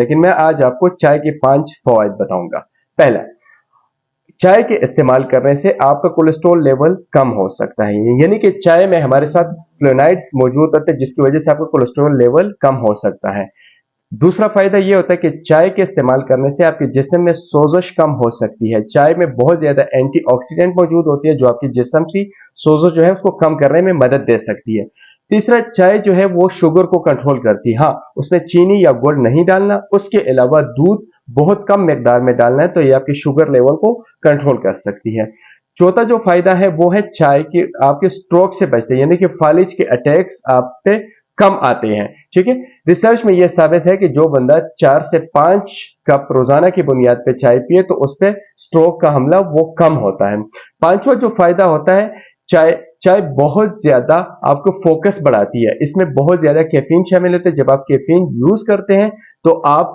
लेकिन मैं आज आपको चाय के 5 फवायद बताऊंगा। पहला, चाय के इस्तेमाल करने से आपका कोलेस्ट्रॉल लेवल कम हो सकता है, यानी कि चाय में हमारे साथ फ्लेवोनॉइड्स मौजूद होते हैं जिसकी वजह से आपका कोलेस्ट्रॉल लेवल कम हो सकता है। दूसरा फायदा यह होता है कि चाय के इस्तेमाल करने से आपके जिस्म में सोजश कम हो सकती है। चाय में बहुत ज्यादा एंटीऑक्सीडेंट मौजूद होती है जो आपके जिस्म की सोजश जो है उसको कम करने में मदद दे सकती है। तीसरा, चाय जो है वो शुगर को कंट्रोल करती है। हाँ, उसमें चीनी या गुड़ नहीं डालना, उसके अलावा दूध बहुत कम मिकदार में डालना है तो ये आपके शुगर लेवल को कंट्रोल कर सकती है। चौथा जो फायदा है वो है चाय के आपके स्ट्रोक से बचते हैं, यानी कि फालिज के अटैक्स आप पे कम आते हैं। ठीक है, रिसर्च में यह साबित है कि जो बंदा 4 से 5 कप रोजाना की बुनियाद पे चाय पिए तो उस पर स्ट्रोक का हमला वो कम होता है। पांचवा जो फायदा होता है, चाय चाय बहुत ज्यादा आपको फोकस बढ़ाती है। इसमें बहुत ज्यादा कैफीन शामिल होते हैं। जब आप कैफीन यूज करते हैं तो आप